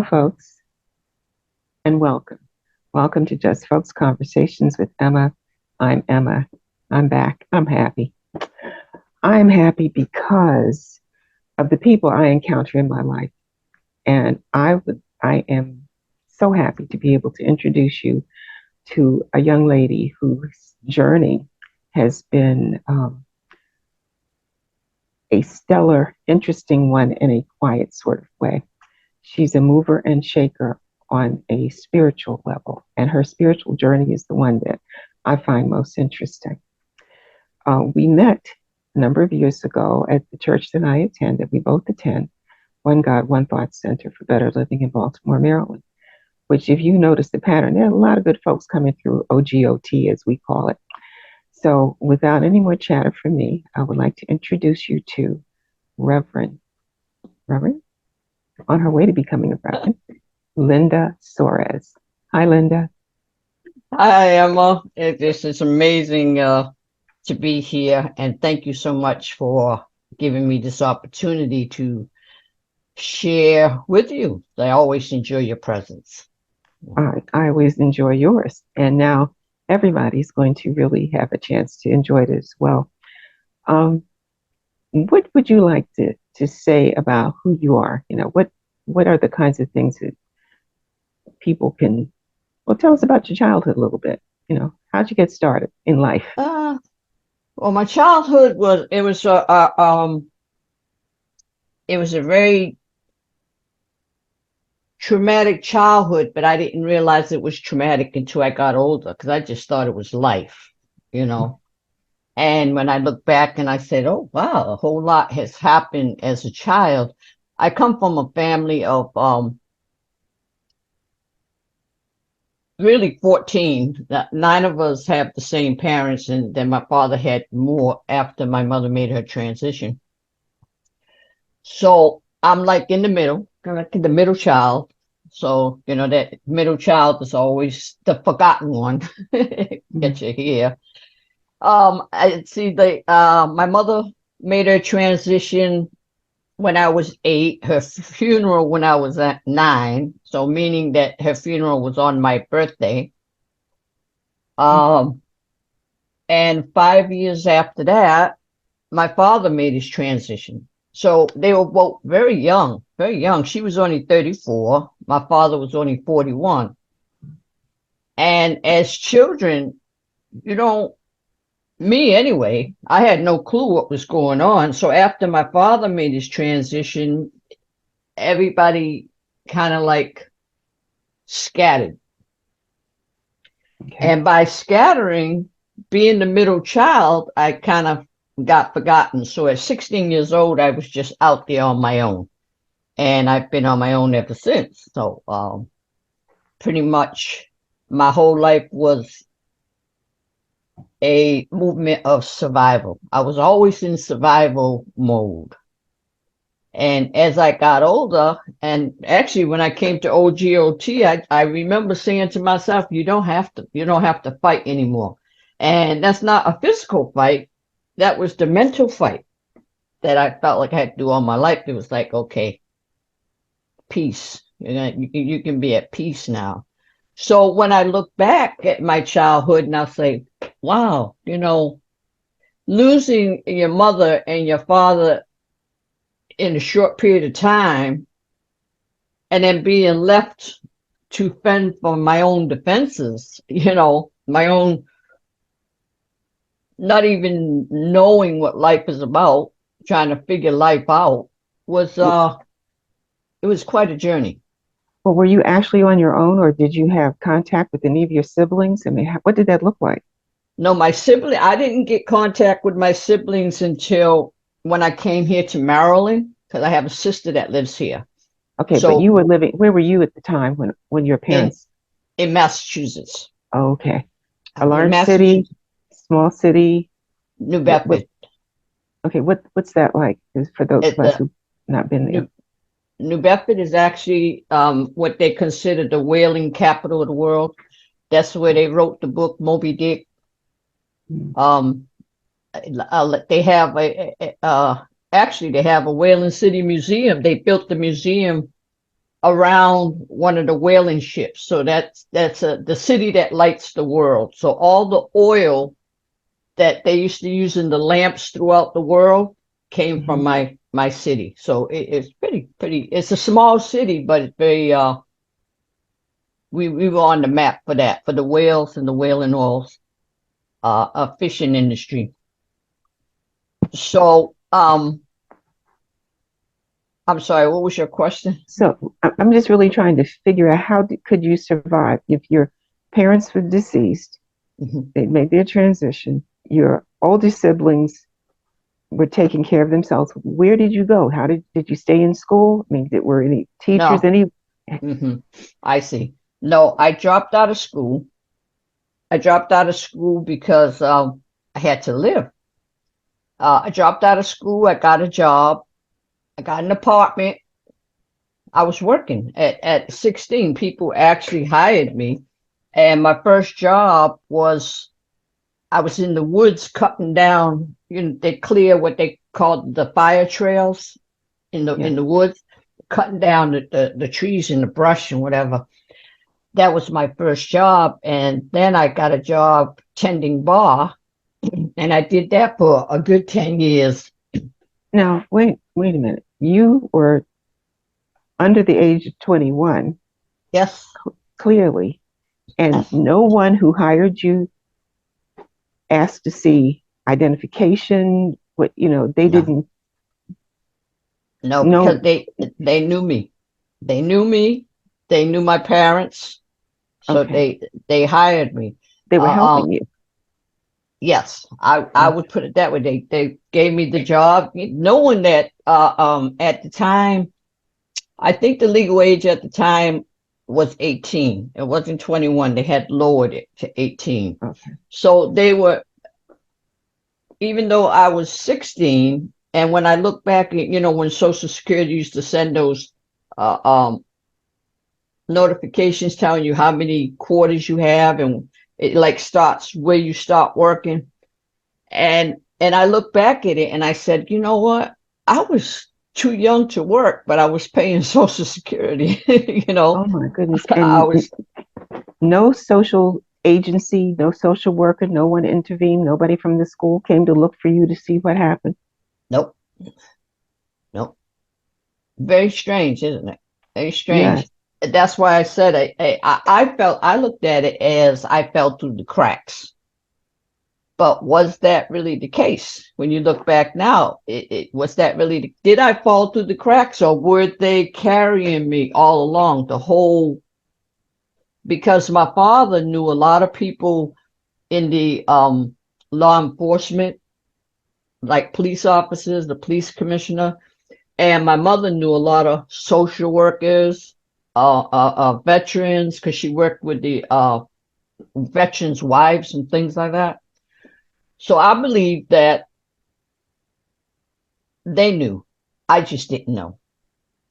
folks, and welcome. Welcome to Just Folks Conversations with Emma. I'm Emma. I'm back. I'm happy. I'm happy because of the people I encounter in my life. And I am so happy to be able to introduce you to a young lady whose journey has been a stellar, interesting one in a quiet sort of way. She's a mover and shaker on a spiritual level, and her spiritual journey is the one that I find most interesting. We met a number of years ago at the church that I attended. We both attend One God, One Thought Center for Better Living in Baltimore, Maryland, which, if you notice the pattern, there are a lot of good folks coming through OGOT, as we call it. So without any more chatter from me, I would like to introduce you to Reverend, on her way to becoming a Reverend, Linda Soares. Hi, Linda. Hi, Emma. It's amazing to be here, and thank you so much for giving me this opportunity to share with you. I always enjoy your presence. I always enjoy yours. And now everybody's going to really have a chance to enjoy it as well. What would you like to say about who you are? What are the kinds of things that people can, well, tell us about your childhood a little bit. How'd you get started in life? Well, my childhood it was a very traumatic childhood, but I didn't realize it was traumatic until I got older because I just thought it was life, you know. And when I look back and I said, oh, wow, a whole lot has happened as a child. I come from a family of really 14. 9 of us have the same parents, and then my father had more after my mother made her transition. So I'm like in the middle, like the middle child. So, that middle child is always the forgotten one. Get you here. I see my mother made her transition when I was 8, her funeral when I was at 9. So meaning that her funeral was on my birthday. And 5 years after that, my father made his transition. So they were both very young, very young. She was only 34. My father was only 41. And as children, me anyway, I had no clue what was going on. So after my father made his transition, everybody kind of like scattered. Okay. And by scattering, being the middle child, I kind of got forgotten. So at 16 years old, I was just out there on my own. And I've been on my own ever since. So pretty much my whole life was a movement of survival. I was always in survival mode. And as I got older, and actually when I came to OGOT, I remember saying to myself, you don't have to fight anymore. And that's not a physical fight. That was the mental fight that I felt like I had to do all my life. It was like, okay, peace. You can be at peace now. So when I look back at my childhood and I'll say, wow, losing your mother and your father in a short period of time and then being left to fend for my own defenses, my own, not even knowing what life is about, trying to figure life out it was quite a journey. Well, were you actually on your own, or did you have contact with any of your siblings? I mean, what did that look like? No, I didn't get contact with my siblings until when I came here to Maryland, because I have a sister that lives here. Okay, so, but you were living, where were you at the time when your parents? In Massachusetts. Oh, okay. A large city, small city? New Bedford. Okay, what's that like for those of us who've not been there? New Bedford is actually what they consider the whaling capital of the world. That's where they wrote the book Moby Dick. They have actually they have a Whaling City Museum. They built the museum around one of the whaling ships. So that's the city that lights the world. So all the oil that they used to use in the lamps throughout the world came from my city. So it's pretty. It's a small city, but it's very. We were on the map for that, for the whales and the whaling oils, fishing industry. So I'm sorry, what was your question? So I'm just really trying to figure out could you survive if your parents were deceased, they made their transition, your older siblings were taking care of themselves. Where did you go? How did you stay in school? I mean, were any teachers, No. any? I see. No, I dropped out of school. I dropped out of school because I had to live. I dropped out of school. I got a job. I got an apartment. I was working at 16. People actually hired me. And my first job was I was in the woods cutting down, they clear what they called the fire trails in the woods, cutting down the trees and the brush and whatever. That was my first job. And then I got a job tending bar, and I did that for a good 10 years. Now, wait a minute. You were under the age of 21, Yes. clearly, and Yes. no one who hired you asked to see identification. They No. didn't No, because know. they knew me. They knew me. They knew my parents. So Okay, they hired me. they were Uh, helping you. yes, I would put it that way. They gave me the job, knowing that at the time, I think the legal age at the time was 18. It wasn't 21. They had lowered it to 18. Okay. So they were, even though I was 16, and when I look back, when Social Security used to send those uh, um, notifications telling you how many quarters you have, and it like starts where you start working. And I look back at it and I said, you know what? I was too young to work, but I was paying Social Security. Oh my goodness. I And was no social agency, no social worker, no one intervened. Nobody from the school came to look for you to see what happened. nope, nope. Very strange, isn't it? Very strange. Yes. That's why I said I looked at it as I fell through the cracks. But was that really the case? When you look back now, was that really did I fall through the cracks, or were they carrying me all along the whole? Because my father knew a lot of people in the law enforcement, like police officers, the police commissioner, and my mother knew a lot of social workers, veterans, because she worked with the veterans' wives and things like that. So I believe that they knew. I just didn't know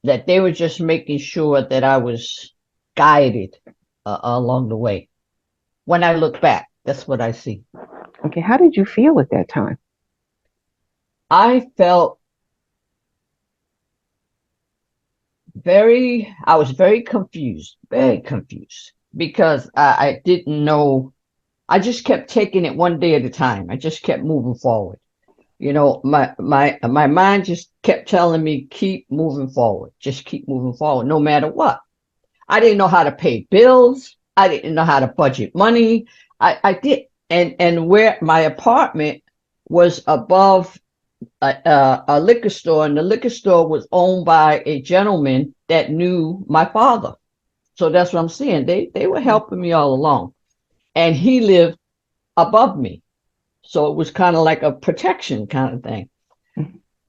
that they were just making sure that I was guided along the way. When I look back, that's what I see. Okay. How did you feel at that time? I felt I was very confused because I didn't know. I just kept taking it one day at a time. I just kept moving forward. My mind just kept telling me, keep moving forward, just keep moving forward, no matter what. I didn't know how to pay bills. I didn't know how to budget money. I did, and where my apartment was above a liquor store, and the liquor store was owned by a gentleman that knew my father. So that's what I'm saying. They were helping me all along, and he lived above me, so it was kind of like a protection kind of thing.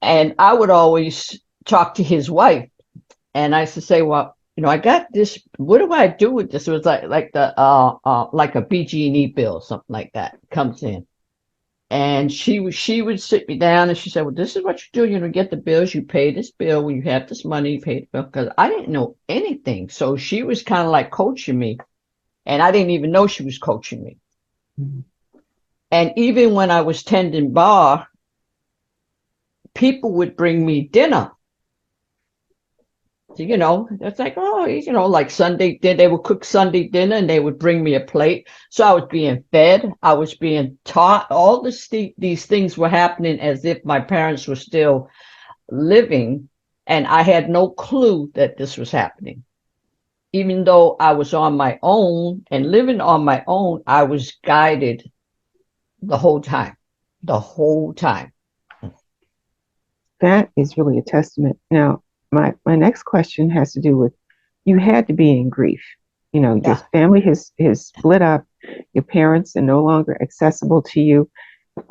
And I would always talk to his wife, and I used to say, well, I got this. What do I do with this? It was like the like a BG&E bill, something like that comes in. And she would sit me down and she said, well, this is what you do. Get the bills. You pay this bill when you have this money. You pay the bill, because I didn't know anything. So she was kind of like coaching me, and I didn't even know she was coaching me. Mhm. And even when I was tending bar, people would bring me dinner. So, it's like, oh, like Sunday dinner, they would cook Sunday dinner and they would bring me a plate. So I was being fed, I was being taught. All these things were happening as if my parents were still living, and I had no clue that this was happening. Even though I was on my own and living on my own, I was guided the whole time, the whole time. That is really a testament. Now, my next question has to do with you had to be in grief. Your Yeah. family has split up. Your parents are no longer accessible to you.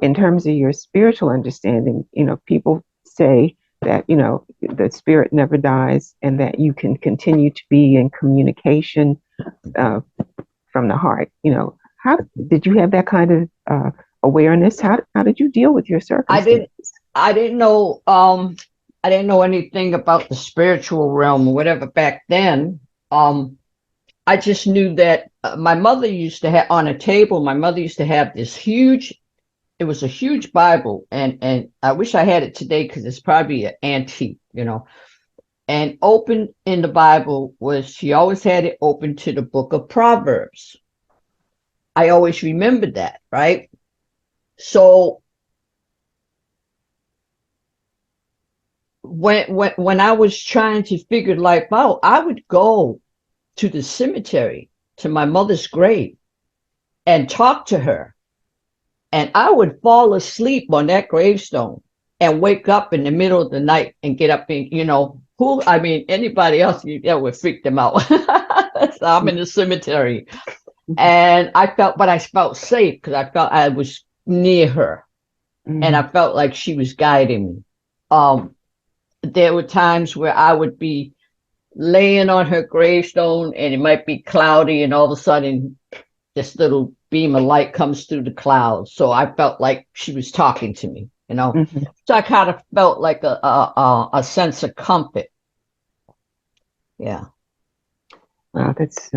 In terms of your spiritual understanding, people say that, the spirit never dies and that you can continue to be in communication uh, from the heart. How did you have that kind of awareness? How did you deal with your I didn't circumstances? I didn't know I didn't know anything about the spiritual realm or whatever back then. I just knew that my mother used to have on a table, my mother used to have this huge, it was a huge Bible, and I wish I had it today because it's probably an antique. And open in the Bible was, she always had it open to the book of Proverbs. I always remembered that, right? So when I was trying to figure life out, I would go to the cemetery, to my mother's grave, and talk to her. And I would fall asleep on that gravestone and wake up in the middle of the night and get up and, anybody else, that would freak them out. So I'm in the cemetery, and but I felt safe because I felt I was near her, and Mm-hmm. I felt like she was guiding me. There were times where I would be laying on her gravestone and it might be cloudy, and all of a sudden this little beam of light comes through the clouds. So I felt like she was talking to me. Mm-hmm. So I kind of felt like a sense of comfort. Yeah. Wow, that's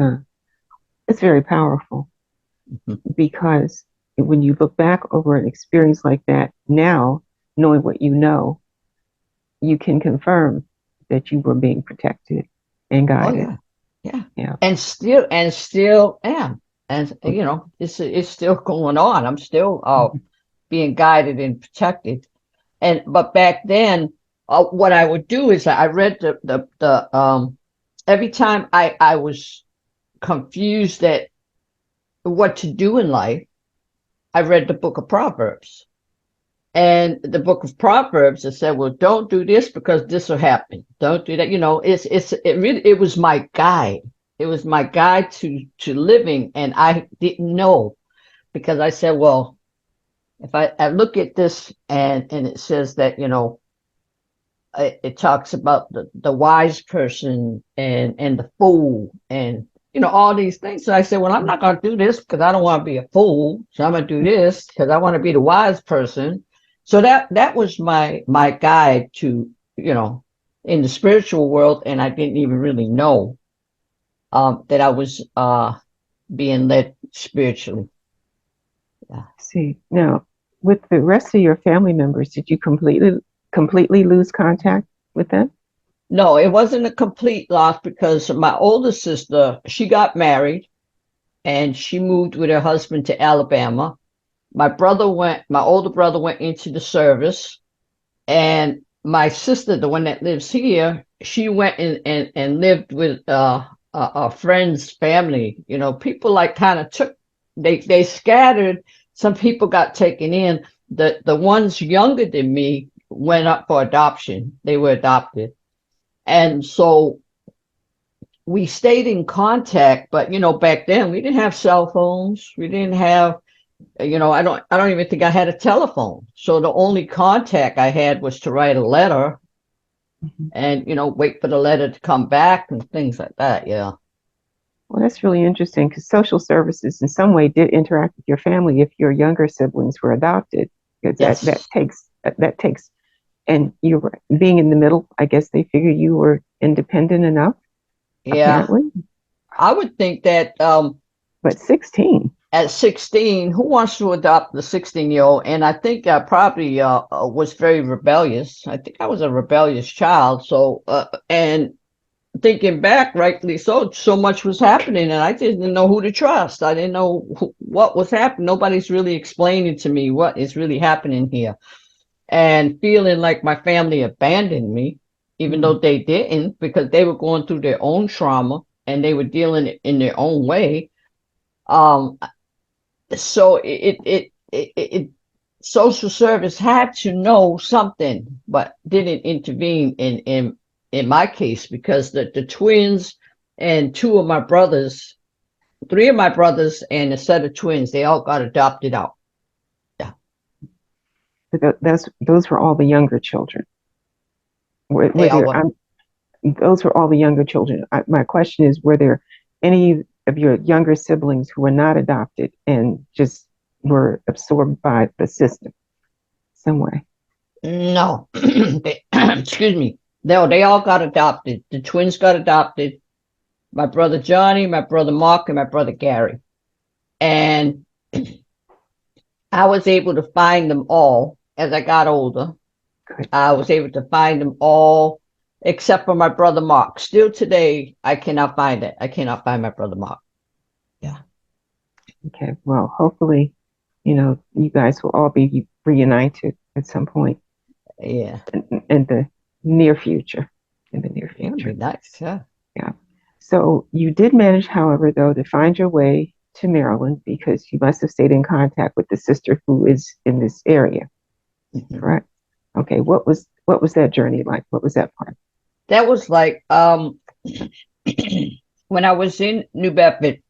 very powerful because when you look back over an experience like that now, knowing what you know, you can confirm that you were being protected and Oh guided. yeah. Yeah. Yeah. And still am. And it's still going on. I'm still being guided and protected. But back then, what I would do is I read the every time I was confused at what to do in life, I read the book of Proverbs. And the book of Proverbs, it said, well, don't do this because this will happen. Don't do that. It was my guide. It was my guide to living. And I didn't know, because I said, well, if I look at this and it says that, it talks about the wise person and the fool and all these things. So I said, well, I'm not going to do this because I don't want to be a fool. So I'm going to do this because I want to be the wise person. So that was my guide to in the spiritual world, and I didn't even really know that I was being led spiritually. Yeah. See, now with the rest of your family members, did you completely lose contact with them? No, it wasn't a complete loss because my older sister, she got married and she moved with her husband to Alabama. My older brother went into the service, and my sister, the one that lives here, she went and lived with a friend's family. People like kind of they scattered. Some people got taken in. The ones younger than me went up for adoption. They were adopted. And so we stayed in contact, but back then we didn't have cell phones. We didn't have, I don't even think I had a telephone. So the only contact I had was to write a letter Mhm. and, wait for the letter to come back and things like that. Yeah. Well, that's really interesting because social services in some way did interact with your family if your younger siblings were adopted, because that Yes. takes and you were being in the middle. I guess they figured you were independent enough, Yeah. apparently. I would think that But 16, at 16, who wants to adopt the 16-year-old? And I think I probably was very rebellious. I think I was a rebellious child. So, and thinking back, rightly so much was happening, and I didn't know who to trust. I didn't know what was happening. Nobody's really explaining to me what is really happening here, and feeling like my family abandoned me, even though they didn't, because they were going through their own trauma and they were dealing it in their own way. Um, so it social service had to know something, but didn't intervene in my case, because the twins and two of my brothers, three of my brothers and a set of twins, they all got adopted out. Yeah, But those were all the younger children. Were they all there? were. Those were all the younger children. My question is, were there any of your younger siblings who were not adopted and just were absorbed by the system some way? No, excuse me. No, they all got adopted. The twins got adopted. My brother Johnny, my brother Mark, and my brother Gary. And I was able to find them all as I got older. Good. I was able to find them all except for my brother Mark. Still today, I cannot find it. I cannot find my brother Mark. Yeah. Okay. Well, hopefully, you guys will all be reunited at some point Yeah. in the near future. In the near That would be future. nice. Yeah. Yeah. So you did manage, however, though, to find your way to Maryland because you must have stayed in contact with the sister who is in this area, Mhm. correct? Okay. What was that journey like? What was that part? That was like when I was in New Bedford,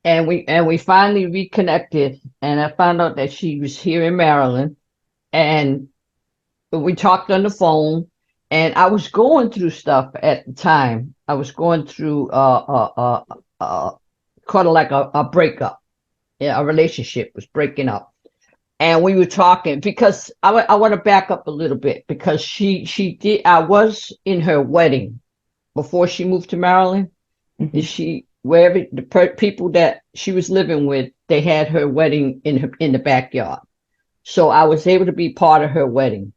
and we finally reconnected, and I found out that she was here in Maryland, and we talked on the phone, and I was going through stuff at the time. I was going through kind of like a breakup. Yeah, a relationship was breaking up, and we were talking because I want to back up a little bit, because she did. I was in her wedding before she moved to Maryland. Mm-hmm. She wherever people that she was living with, they had her wedding in the backyard. So I was able to be part of her wedding.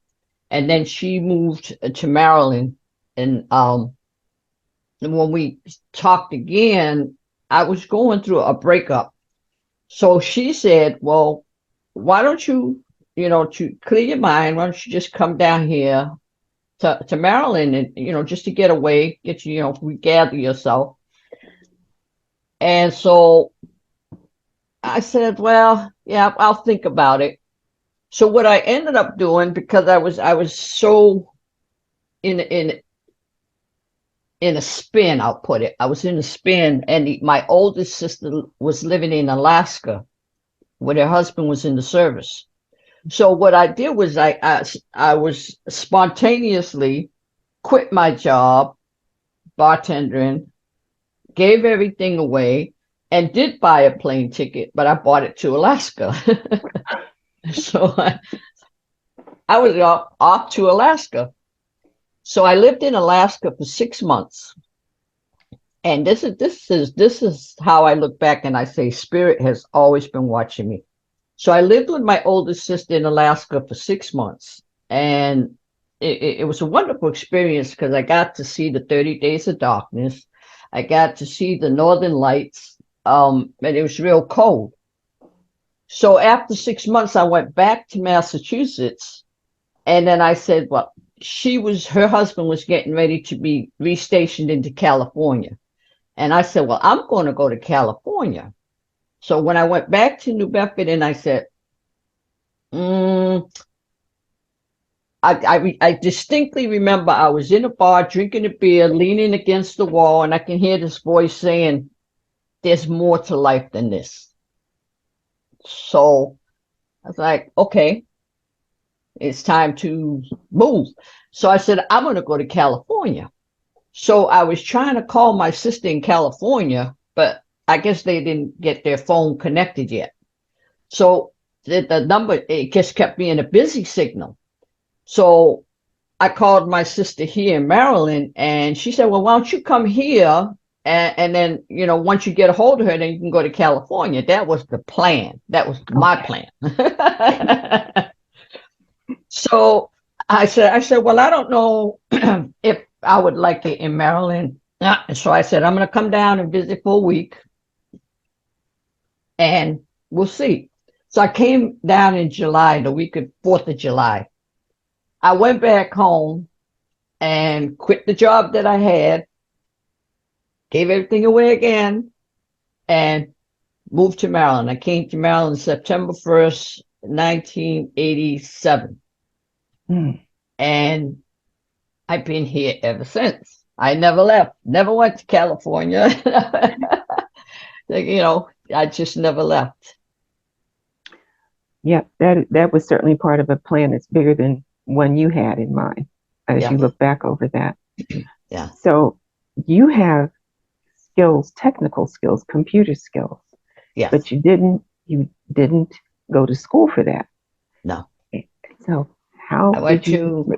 And then she moved to Maryland, and when we talked again, I was going through a breakup. So she said, "Well, why don't you, to clear your mind, why don't you just come down here to Maryland, and just to get away, get you, regather yourself." And so I said, "Well, yeah, I'll think about it." So what I ended up doing, because I was so in in in a spin, I'll put it. I was in a spin, and my oldest sister was living in Alaska, where her husband was in the service. So what I did was I was spontaneously quit my job bartending, gave everything away, and did buy a plane ticket, but I bought it to Alaska. So I was off to Alaska. So I lived in Alaska for 6 months. And this is how I look back and I say spirit has always been watching me. So I lived with my oldest sister in Alaska for 6 months, and it was a wonderful experience because I got to see the 30 Days of Darkness. I got to see the Northern Lights, and it was real cold. So after 6 months, I went back to Massachusetts, and then I said, well, her husband was getting ready to be restationed into California. And I said, well, I'm going to go to California. So when I went back to New Bedford, and I said, I distinctly remember I was in a bar drinking a beer, leaning against the wall, and I can hear this voice saying, there's more to life than this. So I was like, okay, it's time to move. So I said, I'm going to go to California. So I was trying to call my sister in California, but I guess they didn't get their phone connected yet. So the number, it just kept being a busy signal. So I called my sister here in Maryland, and she said, well, why don't you come here? And then, once you get a hold of her, then you can go to California. That was the plan. That was my Okay. plan. So I said, well, I don't know if I would like it in Maryland. So I said, I'm going to come down and visit for a week and we'll see. So I came down in July, the week of 4th of July. I went back home and quit the job that I had, gave everything away again, and moved to Maryland. I came to Maryland September 1st, 1987. And I've been here ever since. I never left, never went to California. You know, I just never left. Yeah, that was certainly part of a plan that's bigger than one you had in mind as you look back over that. Yeah. So you have skills, technical skills, computer skills. Yes. But you didn't go to school for that. No. So how I went did you?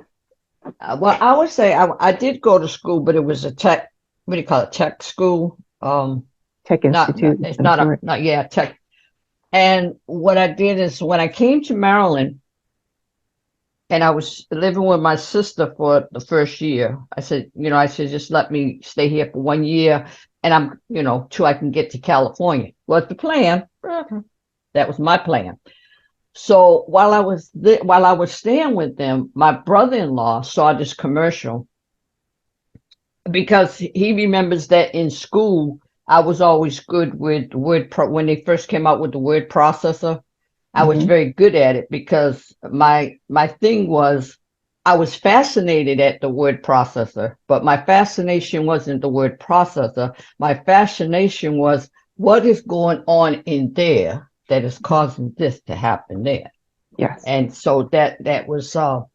Well, I would say I did go to school, but it was a tech, what do you call it? Tech school. Tech institute. It's not tech. And what I did is when I came to Maryland and I was living with my sister for the first year, I said, just let me stay here for 1 year and I'm, till I can get to California. Well, the plan. That was my plan. So while I was staying with them, my brother-in-law saw this commercial because he remembers that in school, I was always good with when they first came out with the word processor. I was very good at it because my thing was I was fascinated at the word processor, but my fascination wasn't the word processor. My fascination was what is going on in there that is causing this to happen there. Yes. And so that was so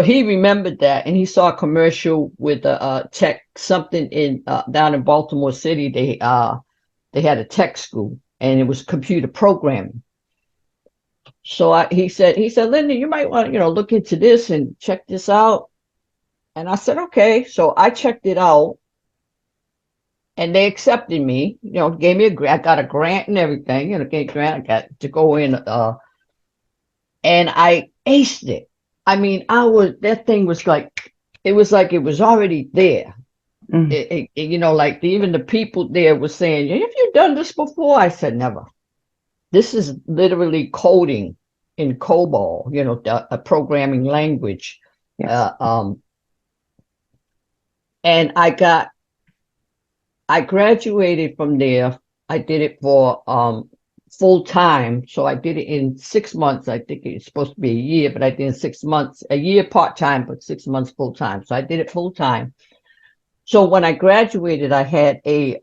he remembered that, and he saw a commercial with a tech something in down in Baltimore City. They had a tech school, and it was computer programming. So he said, Linda, you might want to look into this and check this out. And I said, okay. So I checked it out, and they accepted me. Gave me I got a grant and everything. Gave grant. I got to go in, and I aced it. I mean, that thing was like, it was already there. Like even the people there were saying, have you done this before? I said, never. This is literally coding in COBOL, a programming language. Yes. And I graduated from there. I did it for full time. So I did it in 6 months. I think it's supposed to be a year, but I did in 6 months, a year part time, but 6 months full time. So I did it full time. So when I graduated, I had a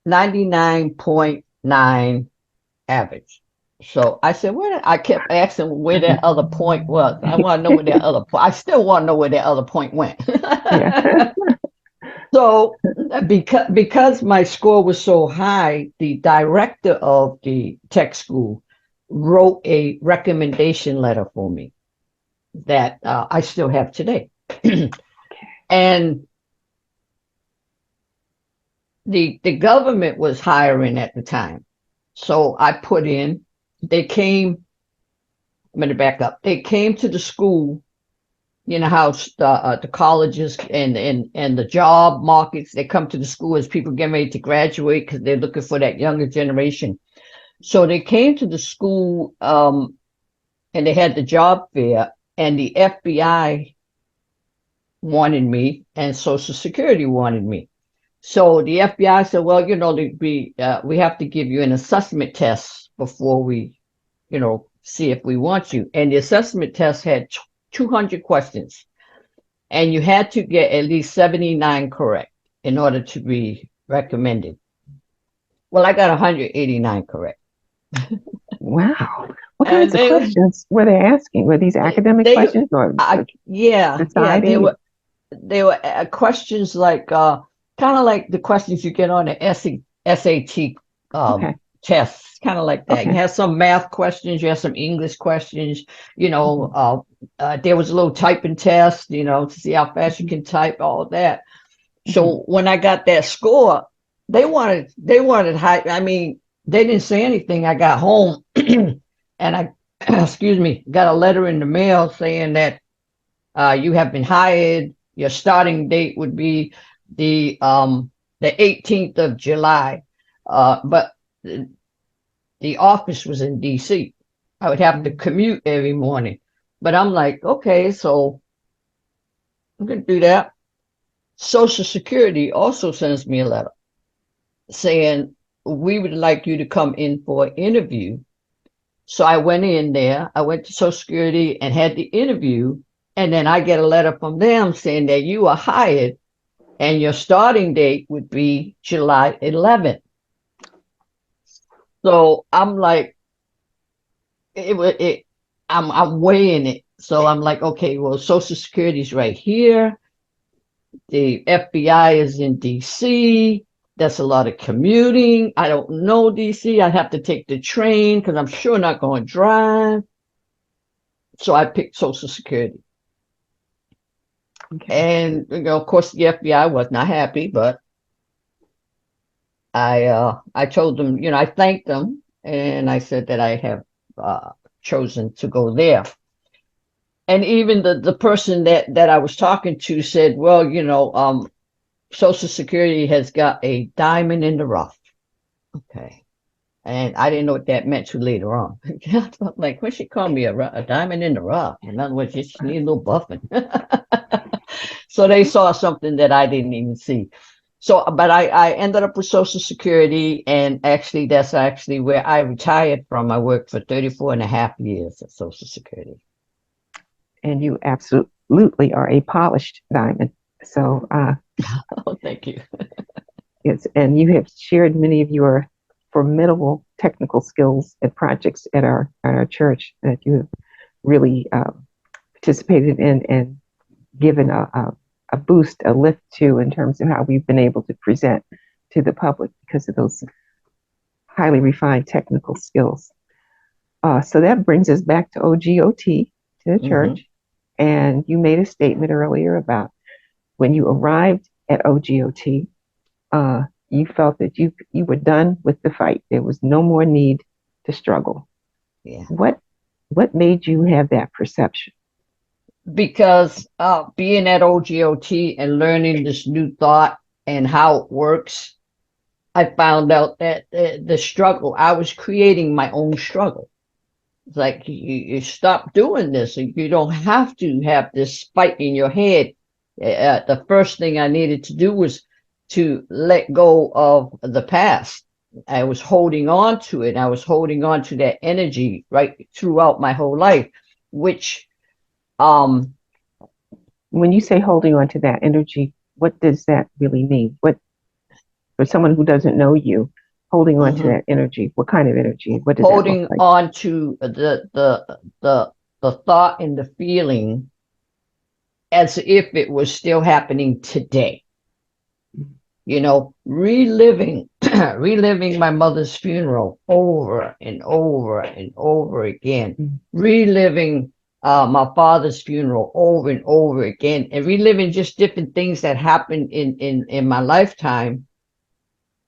99.9 average. So I said, I kept asking where that other point was. I want to know where that other point. I still want to know where that other point went. Yeah. So because my score was so high, the director of the tech school wrote a recommendation letter for me that I still have today. And the government was hiring at the time. So I put in, I'm going to back up. They came to the school, how the colleges and the job markets, they come to the school as people getting ready to graduate because they're looking for that younger generation. So they came to the school and they had the job fair, and the FBI wanted me and Social Security wanted me. So the FBI said, well, we have to give you an assessment test before we, see if we want you. And the assessment test had 200 questions, and you had to get at least 79 correct in order to be recommended. Well, I got 189 correct. Wow. What kinds of questions were they asking? Were these academic questions or society? They were questions like kind of like the questions you get on the SAT tests, kind of like that. Okay. You have some math questions, you have some English questions, there was a little typing test, to see how fast you can type, all of that. So when I got that score, they wanted high. I mean, they didn't say anything. I got home and I got a letter in the mail saying that You have been hired. Your starting date would be the 18th of July. But the office was in DC. I would have to commute every morning. But I'm like, okay, so I'm going to do that. Social Security also sends me a letter saying, we would like you to come in for an interview. So I went in there. I went to Social Security and had the interview. And then I get a letter from them saying that you are hired and your starting date would be July 11th. So I'm like, I'm weighing it. So I'm like, okay, well, Social Security's right here. The FBI is in DC. That's a lot of commuting. I don't know DC. I have to take the train because I'm sure not going to drive. So I picked Social Security. Okay. And of course, the FBI was not happy, but I told them, I thanked them, and I said that I have chosen to go there. And even the person that I was talking to said, well, Social Security has got a diamond in the rough. Okay. And I didn't know what that meant till later on. Like, when she called me a diamond in the rough, in other words, she need a little buffing. So they saw something that I didn't even see. So, but I ended up with Social Security, and actually, that's actually where I retired from. I worked for 34 and a half years at Social Security. And you absolutely are a polished diamond. So, oh, thank you. Yes, and you have shared many of your formidable technical skills and projects at our church that you have really participated in and given a boost, a lift to, in terms of how we've been able to present to the public because of those highly refined technical skills. So that brings us back to OGOT, to the church. And you made a statement earlier about when you arrived at OGOT, you felt that you were done with the fight. There was no more need to struggle. Yeah. What made you have that perception? Because being at OGOT and learning this new thought and how it works, I found out that the struggle, I was creating my own struggle. It's like you stop doing this. You don't have to have this fight in your head. The first thing I needed to do was to let go of the past. I was holding on to it. I was holding on to that energy right throughout my whole life, which when you say holding on to that energy, what does that really mean? What, for someone who doesn't know you, holding on to that energy, what kind of energy? What does holding that look like? on to the thought and the feeling as if it was still happening today. Reliving my mother's funeral over and over and over again, reliving my father's funeral over and over again, and reliving just different things that happened in my lifetime,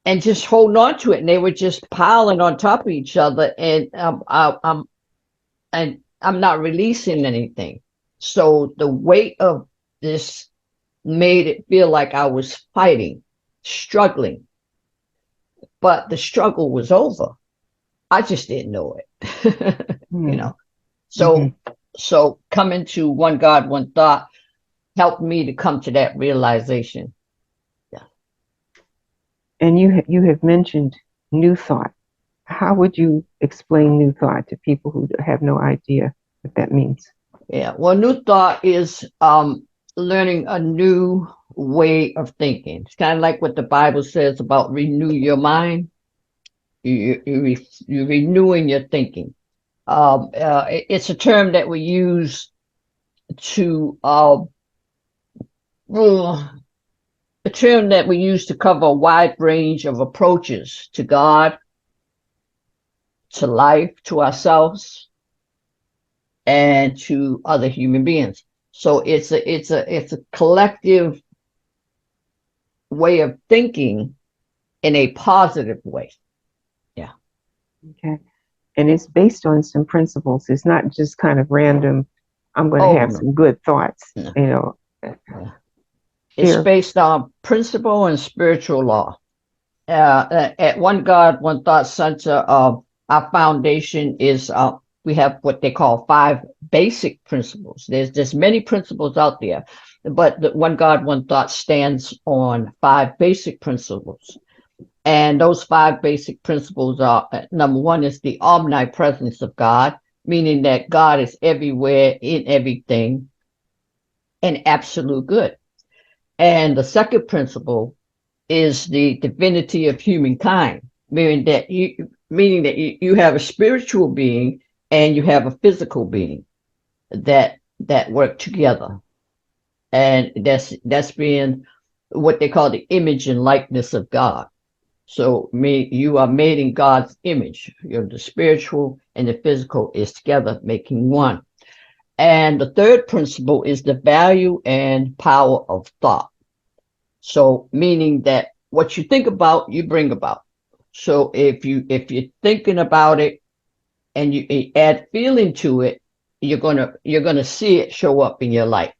and just holding on to it. And they were just piling on top of each other, and I'm not releasing anything. So the weight of this made it feel like I was fighting, struggling, but the struggle was over. I just didn't know it. So coming to one God, one thought helped me to come to that realization. Yeah. And you have mentioned new thought. How would you explain new thought to people who have no idea what that means? Yeah. Well, new thought is learning a new way of thinking. It's kind of like what the Bible says about renew your mind. You're renewing your thinking. It's a term that we use to a term that we use to cover a wide range of approaches to God, to life, to ourselves, and to other human beings. So it's a collective way of thinking in a positive way. Yeah. Okay. And it's based on some principles. It's not just kind of random I'm going to Oh, have no. some good thoughts, No. you know. It's Share. based on principle and spiritual law. At One God, One Thought Center, our foundation is we have what they call 5 basic principles. There's many principles out there, but the One God, One Thought stands on 5 basic principles. And those 5 basic principles are number one is the omnipresence of God, meaning that God is everywhere in everything and absolute good. And the second principle is the divinity of humankind, meaning that you have a spiritual being and you have a physical being that work together. And that's being what they call the image and likeness of God. So you are made in God's image. The spiritual and the physical is together making one. And the third principle is the value and power of thought. So meaning that what you think about, you bring about. So if you're thinking about it and you add feeling to it, you're gonna see it show up in your life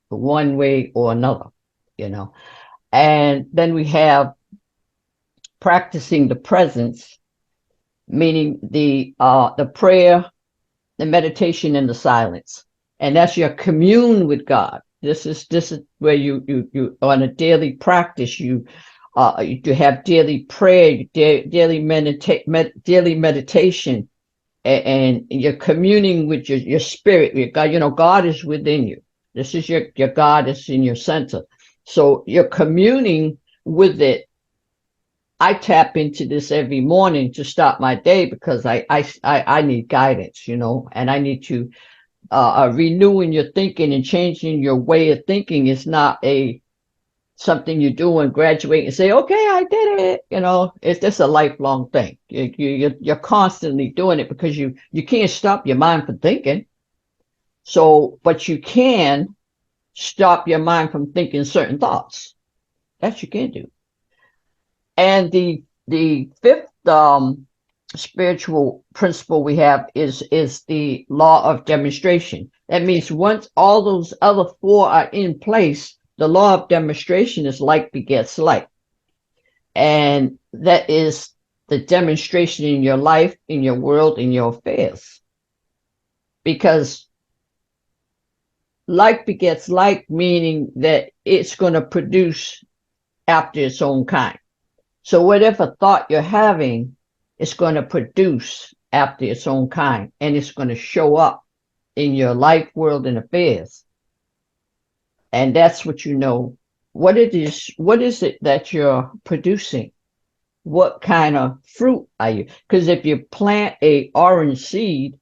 one way or another, you know. And then we have practicing the presence, meaning the prayer, the meditation, and the silence. And that's your commune with God. This is where you on a daily practice you have daily prayer, daily daily meditation, and you're communing with your spirit, your God. God is within you. This is your God is in your center. So you're communing with it. I tap into this every morning to start my day because I need guidance, and I need to renewing your thinking and changing your way of thinking is not something you do and graduate and say, okay, I did it. It's just a lifelong thing. You're constantly doing it because you can't stop your mind from thinking. So, but you can stop your mind from thinking certain thoughts. That you can do. And the fifth spiritual principle we have is the law of demonstration. That means once all those other 4 are in place, the law of demonstration is like begets like. And that is the demonstration in your life, in your world, in your affairs. Because like begets like, meaning that it's going to produce after its own kind. So whatever thought you're having, it's going to produce after its own kind, and it's going to show up in your life, world, and affairs. And that's what you know. What is it that you're producing? What kind of fruit are you? Because if you plant a orange seed,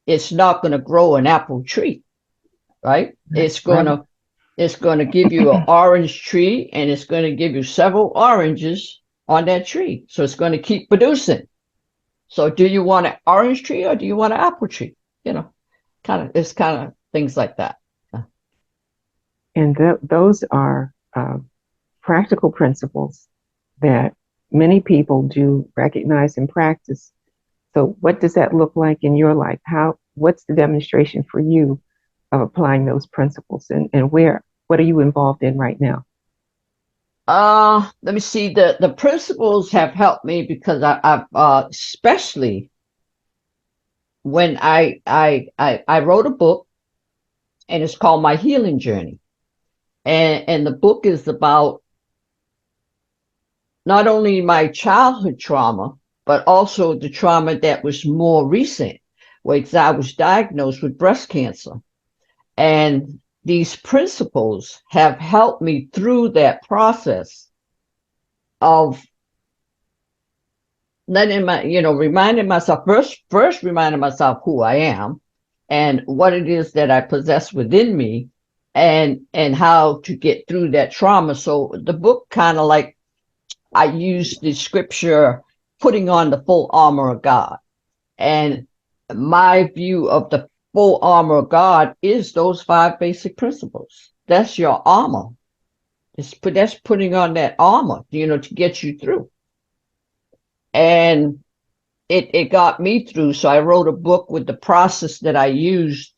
it's not going to grow an apple tree, right? That's right. It's going to give you an orange tree, and it's going to give you several oranges on that tree. So it's going to keep producing. So do you want an orange tree or do you want an apple tree? It's kind of things like that. And those are practical principles that many people do recognize and practice. So what does that look like in your life? What's the demonstration for you of applying those principles, and what are you involved in right now? Let me see. The principles have helped me because I've especially when I wrote a book, and it's called My Healing Journey. And the book is about not only my childhood trauma, but also the trauma that was more recent, where I was diagnosed with breast cancer. And these principles have helped me through that process of reminding myself first reminding myself who I am and what it is that I possess within me, and how to get through that trauma. So the book kind of like I use the scripture, putting on the full armor of God. And my view of the full armor of God is those 5 basic principles. That's your armor. That's putting on that armor, to get you through. And it got me through. So I wrote a book with the process that I used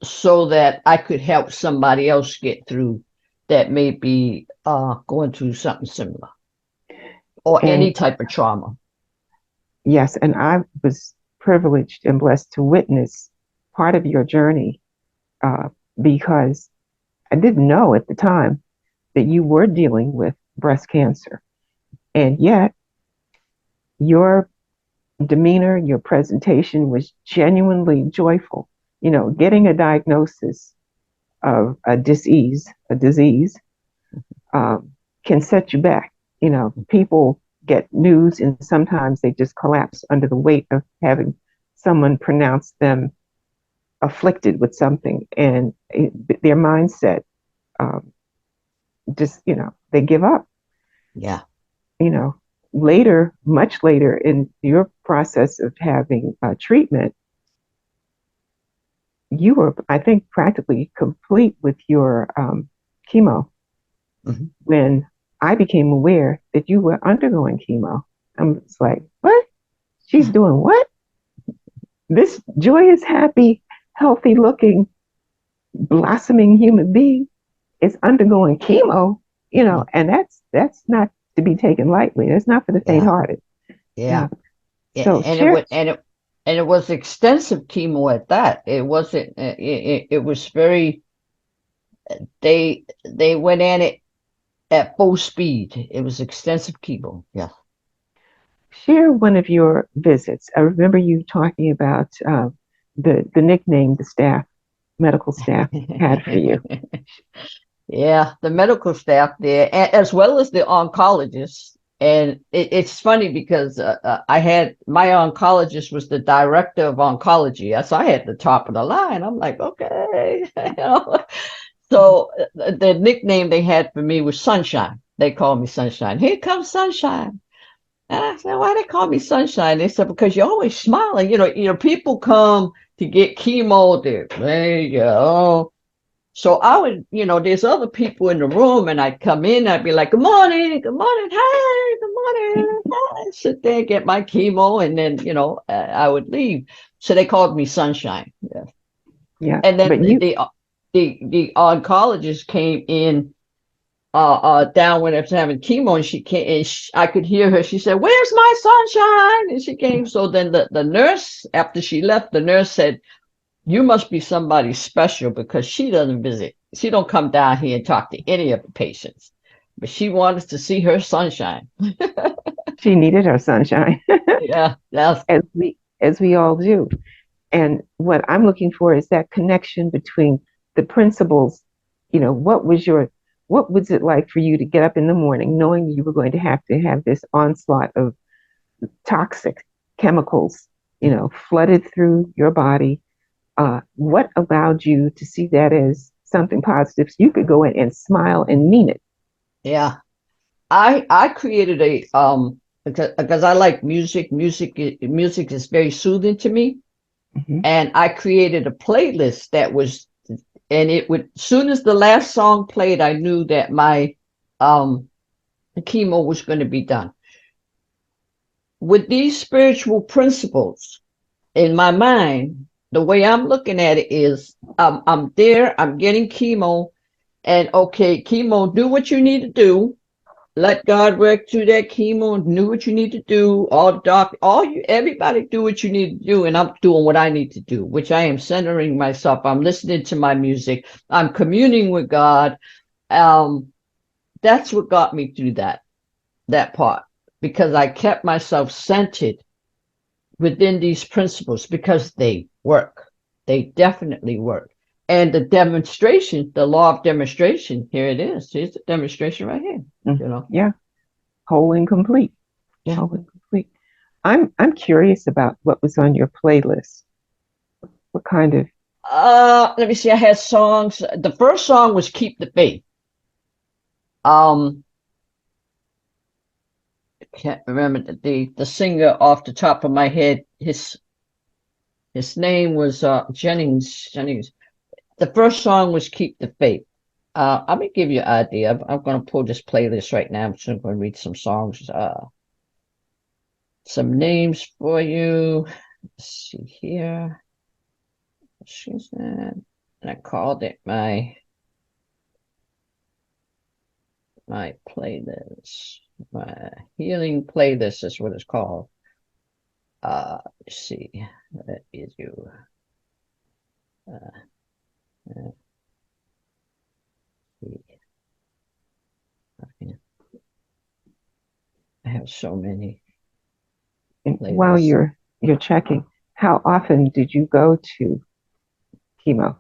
so that I could help somebody else get through that may be going through something similar or And any type of trauma. yes, and I was privileged and blessed to witness part of your journey uh, because I didn't know at the time that you were dealing with breast cancer. And yet, your demeanor, your presentation was genuinely joyful. You know, getting a diagnosis of a disease, um, can set you back. You know, people get news and sometimes they just collapse under the weight of having someone pronounce them afflicted with something, and their mindset, um, just, they give up. Yeah. You know, later, much later in your process of having treatment, you were, I think, practically complete with your chemo Mhm. when I became aware that you were undergoing chemo. I'm just like, what? She's doing what? This joyous, happy, healthy looking, blossoming human being is undergoing chemo, and that's not to be taken lightly. That's not for the Yeah. faint-hearted. Yeah. Yeah. Yeah. So share. And it was extensive chemo at that. It wasn't. It was very. They went at it at full speed. It was extensive chemo. Yeah. Share one of your visits. I remember you talking about the nickname the medical staff had for you. Yeah, the medical staff there, as well as the oncologists. And it's funny because I had my oncologist was the director of oncology. So I had the top of the line. I'm like, okay. So the nickname they had for me was Sunshine. They called me Sunshine. Here comes Sunshine. And I said, why they call me Sunshine? They said, because you're always smiling. People come to get chemo. There you go. So I would, there's other people in the room, and I'd come in, I'd be like, good morning, hey, good morning, hi. Sit there, get my chemo, and then, I would leave. So they called me Sunshine. Yeah. Yeah, And then but you the oncologist came in down when I was having chemo, and she came, and I could hear her. She said, "Where's my sunshine?" And she came. So then the nurse, after she left, the nurse said, you must be somebody special because she doesn't visit. She don't come down here and talk to any of the patients, but she wanted to see her sunshine. she needed her sunshine, Yeah, that's as we all do. And what I'm looking for is that connection between the principles. What was it like for you to get up in the morning knowing you were going to have this onslaught of toxic chemicals, flooded through your body? What allowed you to see that as something positive so you could go in and smile and mean it? yeah. I created a because I like music. Music is very soothing to me, Hmm. and I created a playlist that was, and it would, soon as the last song played, I knew that my um chemo was going to be done. With these spiritual principles in my mind, the way I'm looking at it is I'm there, I'm getting chemo, and okay, chemo, do what you need to do. Let God work through that chemo and do what you need to do. All doc, all you, everybody do what you need to do, and I'm doing what I need to do, which I am centering myself. I'm listening to my music. I'm communing with God. Um, that's what got me through that part because I kept myself centered within these principles because they work. They definitely work. And the demonstration, the law of demonstration, here it is. Here's the demonstration right here. You know. Yeah, whole and complete. Yeah. Whole and complete. I'm curious about what was on your playlist. What kind of Let me see. I had songs. The first song was "Keep the Faith." Um, can't remember the singer off the top of my head. His name was Jennings. Jennings. The first song was "Keep the Faith." Let me give you an idea. I'm going to pull this playlist right now. I'm just going to read some songs, some names for you. Let's see here. She's that. and I called it my playlist. My healing playlist is what it's called. Let's see. That is you. I have so many And while playlists. you're checking, how often did you go to chemo?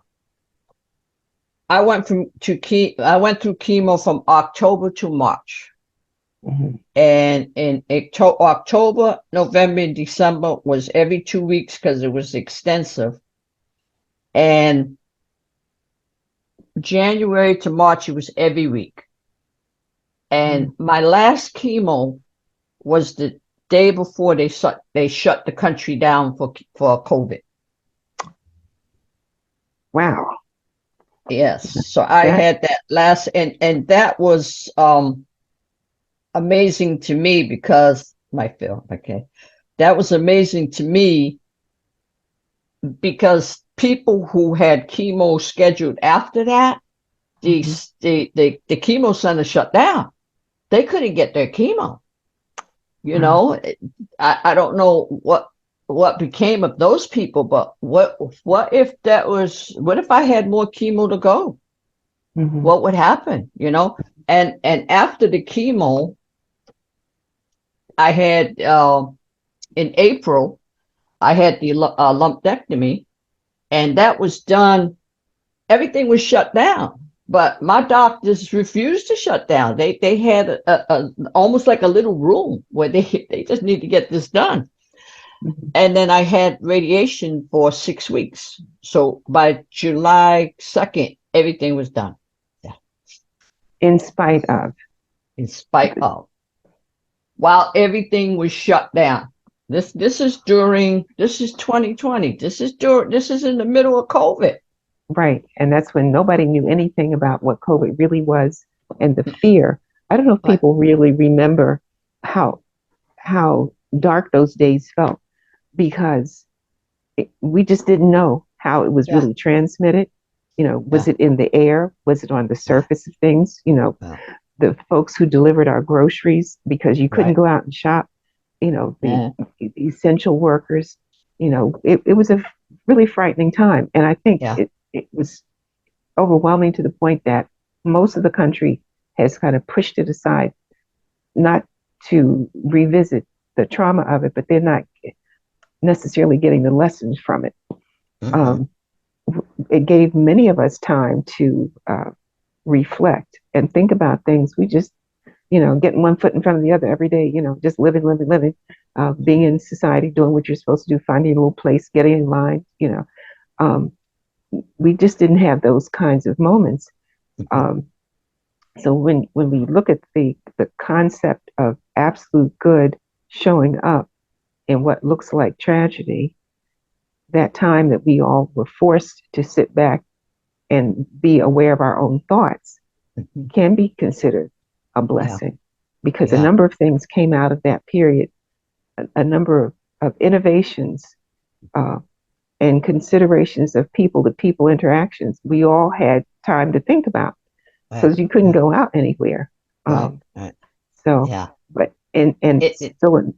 I went through chemo from October to March. Mhm. And in October, November, and December was every 2 weeks because it was extensive. And January to March, it was every week. And my last chemo was the day before they shut the country down for COVID. Wow. Yes. So I That had that last, and that was amazing to me because my film, okay. That was amazing to me because people who had chemo scheduled after that, the mhm, the chemo center shut down. They couldn't get their chemo. You wow. know, I don't know what became of those people, but what if what if I had more chemo to go? Mhm, What would happen? You know, and after the chemo, I had in April, I had the lumpectomy, and that was done. Everything was shut down, but my doctors refused to shut down. They had a almost like a little room where they just need to get this done. mhm. And then I had radiation for 6 weeks. So by July 2nd, everything was done. Yeah. In spite of. In spite of, while everything was shut down. This is 2020. This is in the middle of COVID. Right. And that's when nobody knew anything about what COVID really was and the fear. I don't know if Right. people really remember how how dark those days felt because we just didn't know how it was Yeah. really transmitted. Was Yeah. it in the air? Was it on the Yeah. surface of things? Yeah. The folks who delivered our groceries because you couldn't Right. go out and shop, the Yeah. essential workers, it was a really frightening time. And I think Yeah. it was overwhelming to the point that most of the country has kind of pushed it aside, not to revisit the trauma of it, but they're not necessarily getting the lessons from it. Mm-hmm. Um, it gave many of us time to reflect and think about things. We just, getting one foot in front of the other every day, just living, living, living, being in society, doing what you're supposed to do, finding a little place, getting in line, um, we just didn't have those kinds of moments. Mm-hmm. Um, so when we look at the concept of absolute good showing up in what looks like tragedy, that time that we all were forced to sit back and be aware of our own thoughts Mm-hmm. can be considered a Yeah. blessing because a Yeah. number of things came out of that period, a number of innovations uh, and considerations of people to people interactions we all had time to think about Right. because you couldn't Yeah. go out anywhere. Right. Um, Right. so, Yeah. but and It still,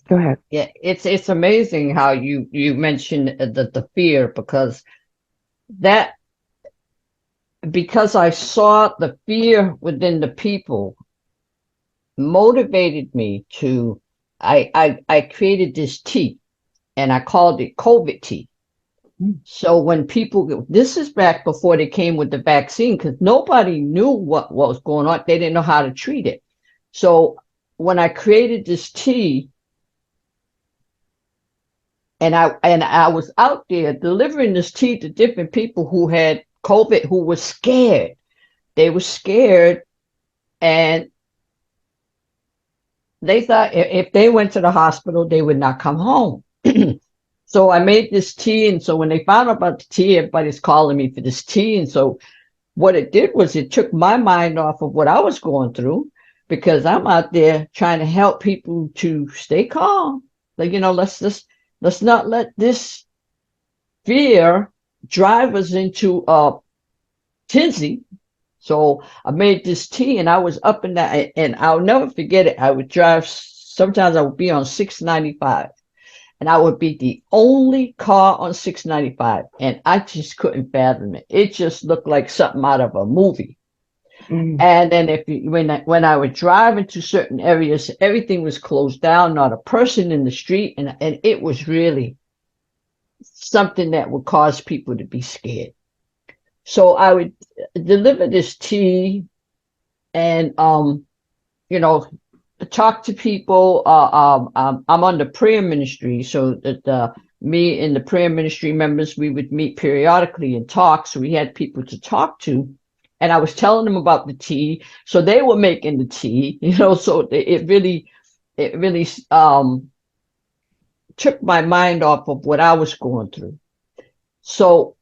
go ahead. Yeah, it's amazing how you mentioned the fear that because I saw the fear within the people motivated me to I created this tea and I called it COVID tea. Mm. So when this is back before they came with the vaccine because nobody knew what was going on. They didn't know how to treat it. So when I created this tea, and I was out there delivering this tea to different people who had COVID, who were scared. They were scared, and they thought if they went to the hospital, they would not come home. So I made this tea, and so when they found out about the tea, everybody's calling me for this tea. And so what it did was it took my mind off of what I was going through because I'm out there trying to help people to stay calm. Like let's not let this fear drive us into Tinsy. So I made this tea, and I was up in that, and I'll never forget it. I would drive. Sometimes I would be on 695, and I would be the only car on 695, and I just couldn't fathom it. It just looked like something out of a movie. Mm. And then when I would drive into certain areas, everything was closed down, not a person in the street, and it was really something that would cause people to be scared. So I would deliver this tea and you know, talk to people. I'm on the prayer ministry, so that me and the prayer ministry members, we would meet periodically and talk. So we had people to talk to, and I was telling them about the tea. So they were making the tea, you know. So it really took my mind off of what I was going through. So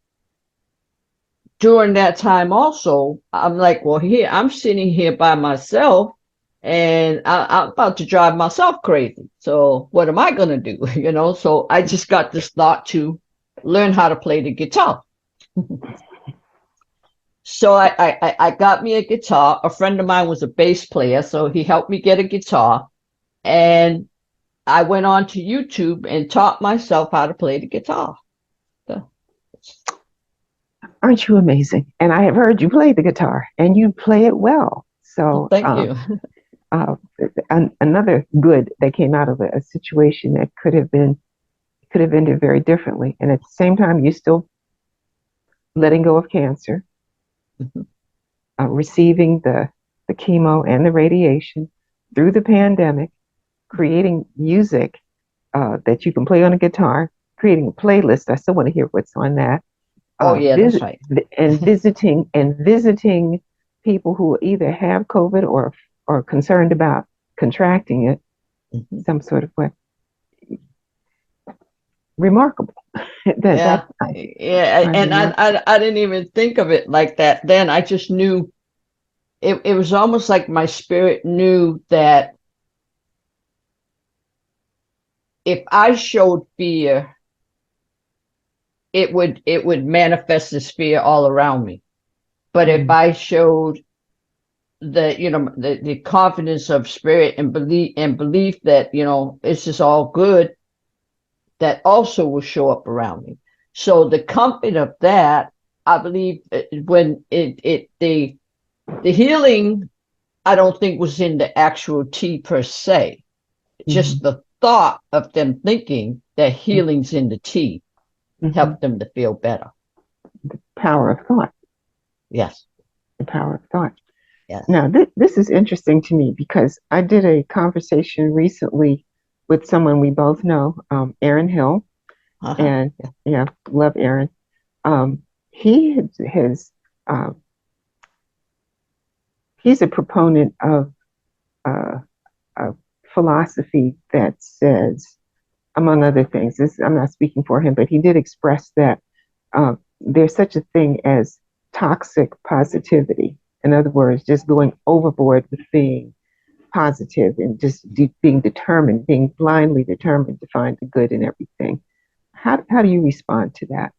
during that time also, I'm like, well, here I'm sitting here by myself, and I'm about to drive myself crazy. So what am I going to do? You know, so I just got this thought to learn how to play the guitar. So I got me a guitar. A friend of mine was a bass player, so he helped me get a guitar. And I went on to YouTube and taught myself how to play the guitar. So, Aren't you amazing? And I have heard you play the guitar, and you play it well. well, So, thank you. uh, another good that came out of a situation that could have ended very differently. And at the same time, you still letting go of cancer, receiving the chemo and the radiation through the pandemic, creating music that you can play on a guitar, creating a playlist. I still want to hear what's on that. Oh yeah, that's right. And visiting people who either have COVID or are concerned about contracting it Mhm. some sort of way. Remarkable. Yeah, That's yeah, quite and remarkable. I didn't even think of it like that. Then I just knew it was almost like my spirit knew that if I showed fear, it would manifest this fear all around me. But if Mm, I showed the confidence of spirit and belief that it's just all good, that also will show up around me. So the comfort of that, I believe, when the healing, I don't think was in the actual tea per se. Just mhm, the thought of them thinking that healing's in the tea mhm. helped them to feel better. Power of thought. Yes, The power of thought. yes. Now, this is interesting to me because I did a conversation recently with someone we both know, Aaron Hill, Uh-huh. and Yeah. yeah, love Aaron. Um, he has he's a proponent of uh, a philosophy that says, among other things, I'm not speaking for him, but he did express that there's such a thing as toxic positivity. In other words, just going overboard with being positive and just being determined, being blindly determined to find the good in everything. How do you respond to that?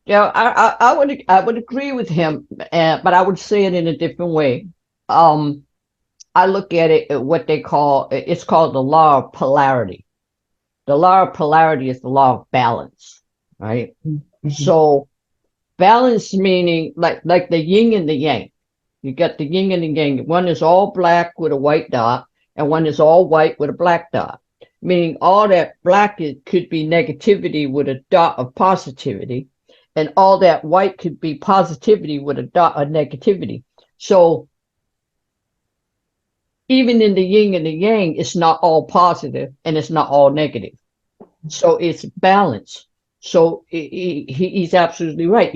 Yeah, I would agree with him, but I would say it in a different way. Um, I look at it at what they call it's called the law of polarity. The law of polarity is the law of balance, right? Mm-hmm. So balance meaning like the yin and the yang. You got the yin and the yang. One is all black with a white dot, and one is all white with a black dot. Meaning all that black could be negativity with a dot of positivity, and all that white could be positivity with a dot of negativity. So even in the yin and the yang, it's not all positive and it's not all negative. So it's balance. So he's absolutely right.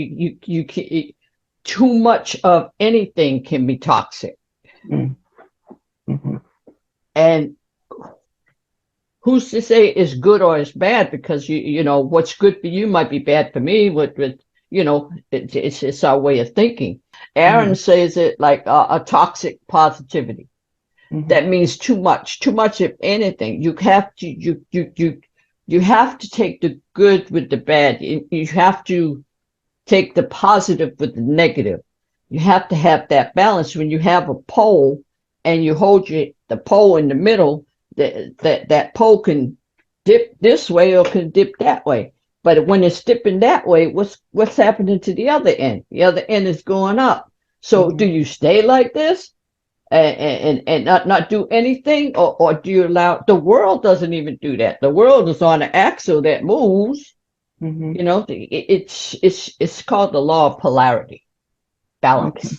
Too much of anything can be toxic. Mm-hmm. And who's to say it's good or it's bad? Because what's good for you might be bad for me. It's our way of thinking. Aaron Mm-hmm. says it like a toxic positivity. Mm-hmm. That means too much of anything. You have to take the good with the bad. You have to take the positive with the negative. You have to have that balance. When you have a pole and you hold the pole in the middle, that pole can dip this way or can dip that way. But when it's dipping that way, what's happening to the other end? The other end is going up. So do you stay like this and not do anything, or do you allow? The world doesn't even do that. The world is on an axle that moves. You know, it's called the law of polarity, balance. Okay.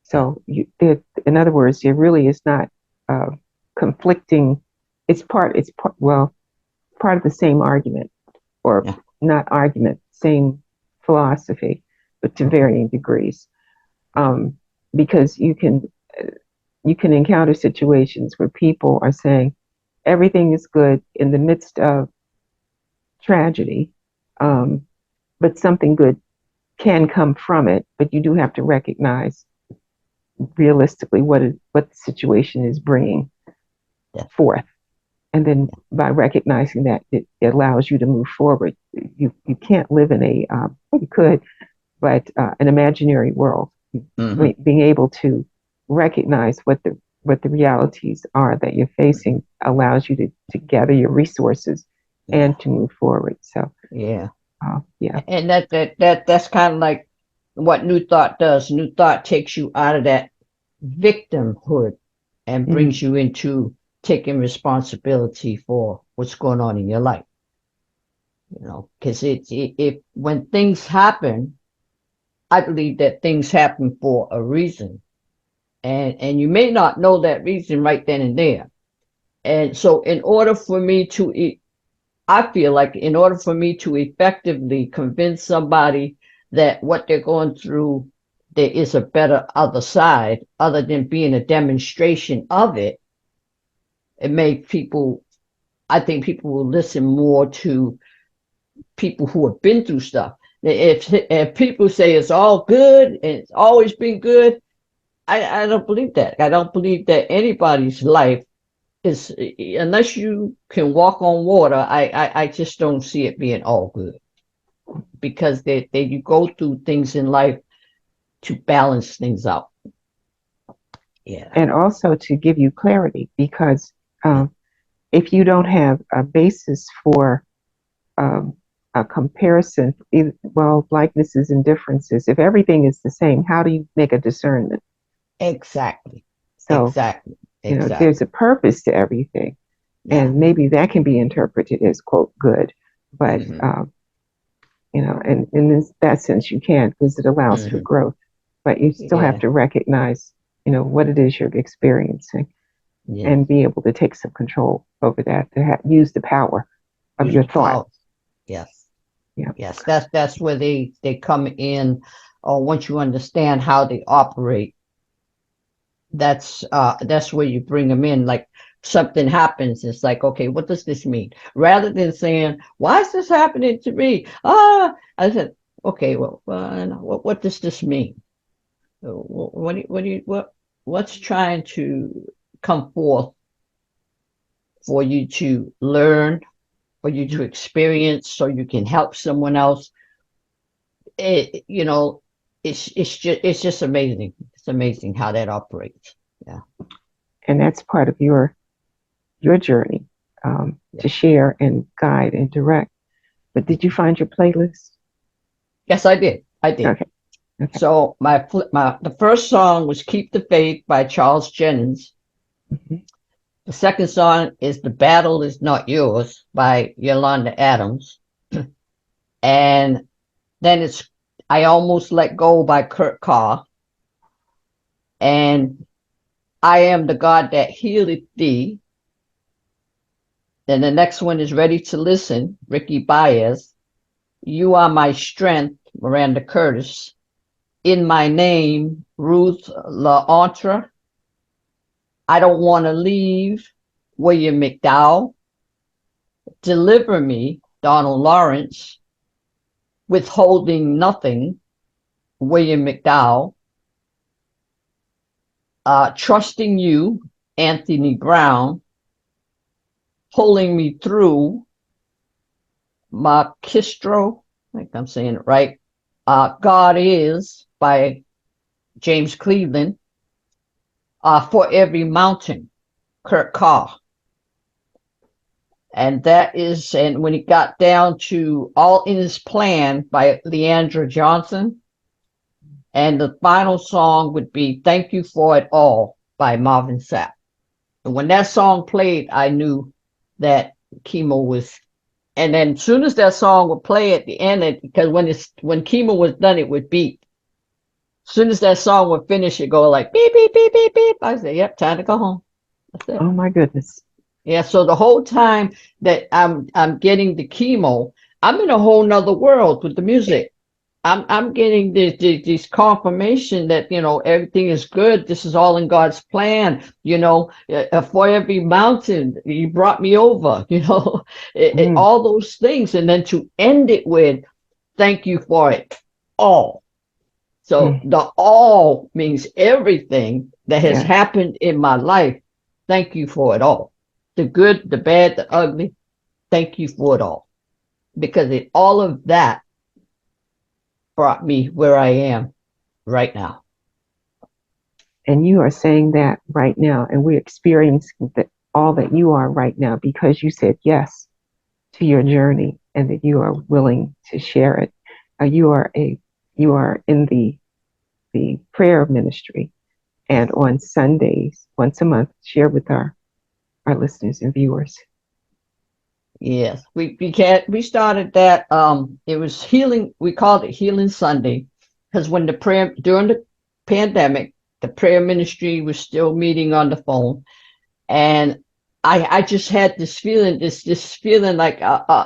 So in other words, it really is not conflicting. Well, part of the same argument, or Yeah. not argument, same philosophy, but to varying degrees. Because you can encounter situations where people are saying everything is good in the midst of tragedy, but something good can come from it. But you do have to recognize realistically what the situation is bringing forth, and then by recognizing that, it allows you to move forward. You can't live in you could, but an imaginary world. Being able to recognize what the realities are that you're facing allows you to gather your resources and to move forward. So yeah. And that's kind of like what New Thought does. New Thought takes you out of that victimhood and brings you into taking responsibility for what's going on in your life. You know, because when things happen, I believe that things happen for a reason, and you may not know that reason right then and there. And so, I feel like in order for me to effectively convince somebody that what they're going through, there is a better other side, other than being a demonstration of it, I think people will listen more to people who have been through stuff. If people say it's all good and it's always been good, I don't believe that. I don't believe that anybody's life is, unless you can walk on water, I just don't see it being all good, because you go through things in life to balance things out. Yeah. And also to give you clarity, because if you don't have a basis for a comparison, well, likenesses and differences, if everything is the same, how do you make a discernment? Exactly. So, exactly. There's a purpose to everything. Yeah. And maybe that can be interpreted as, quote, good. But, and in that sense, you can, because it allows for growth. But you still have to recognize, what it is you're experiencing, and be able to take some control over that, to use the power of your thought. Yes. Yeah. Yes. That's where they come in. Or once you understand how they operate, that's where you bring them in. Like something happens, it's like, okay, what does this mean? Rather than saying, why is this happening to me? I said, okay, well, what does this mean? What's trying to come forth for you to learn, for you to experience, so you can help someone else? It's just amazing. It's amazing how that operates. Yeah. And that's part of your journey, to share and guide and direct. But did you find your playlist? Yes, I did. Okay. So the first song was "Keep the Faith" by Charles Jennings. The second song is "The Battle Is Not Yours" by Yolanda Adams. And then it's "I Almost Let Go" by Kurt Carr. And "I Am the God That Healeth Thee." Then the next one is "Ready to Listen," Ricky Baez. "You Are My Strength," Miranda Curtis. "In My Name," Ruth LaOntra. "I Don't Want to Leave," William McDowell. "Deliver Me," Donald Lawrence. "Withholding Nothing," William McDowell. "Trusting You," Anthony Brown. "Pulling Me Through," Mark Kistro, I think I'm saying it right. God Is by James Cleveland, For Every Mountain, Kurt Carr. And that is, and when it got down to All in His Plan by Leandra Johnson, and the final song would be Thank You for It All by Marvin Sapp. And when that song played, I knew that chemo was, and then as soon as that song would play at the end, because when chemo was done, it would beep. As soon as that song would finish, it go like beep, beep, beep, beep, beep. I say, yep, time to go home. That's it. Oh my goodness. Yeah, so the whole time that I'm getting the chemo, I'm in a whole nother world with the music. I'm getting this confirmation that everything is good. This is all in God's plan. For every mountain you brought me over. Mm, All those things, and then to end it with thank you for it all. So mm, the all means everything that has yes. happened in my life. Thank you for it all. The good, the bad, the ugly. Thank you for it all, because all of that brought me where I am right now. And you are saying that right now, and we're experiencing all that you are right now because you said yes to your journey and that you are willing to share it. You are in the prayer ministry, and on Sundays, once a month, share with our listeners and viewers. Yes, we started that. It was healing. We called it Healing Sunday because when the prayer during the pandemic, the prayer ministry was still meeting on the phone, and I just had this feeling like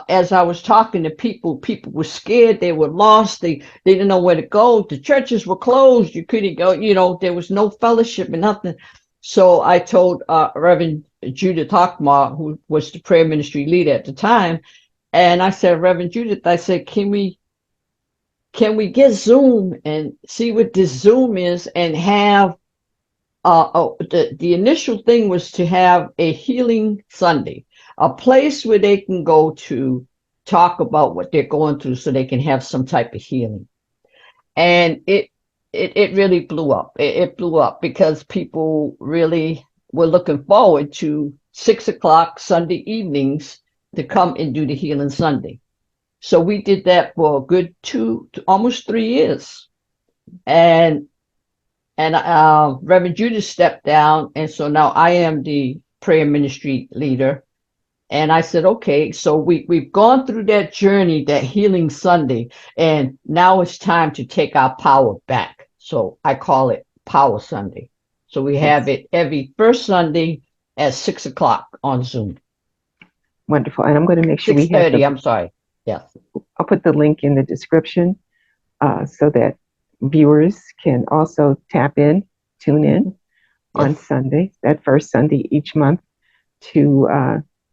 as I was talking to people were scared, they were lost, they didn't know where to go. The churches were closed, you couldn't go, there was no fellowship and nothing. So I told Reverend Judith Hochmar, who was the prayer ministry leader at the time, and I said, Reverend Judith, I said, can we get Zoom and see what this Zoom is and have the initial thing was to have a healing Sunday, a place where they can go to talk about what they're going through so they can have some type of healing. And it really blew up. It blew up because people really were looking forward to 6 o'clock Sunday evenings to come and do the healing Sunday. So we did that for a good almost 3 years. And Reverend Judith stepped down, and so now I am the prayer ministry leader. And I said, okay, so we've gone through that journey, that healing Sunday, and now it's time to take our power back. So I call it Power Sunday. So we have Yes, it every first Sunday at 6 o'clock on Zoom. wonderful. And I'm going to make sure we Six have thirty. I'm sorry. Yes. I'll put the link in the description so that viewers can also tune in on Yes. Sunday, that first Sunday each month, to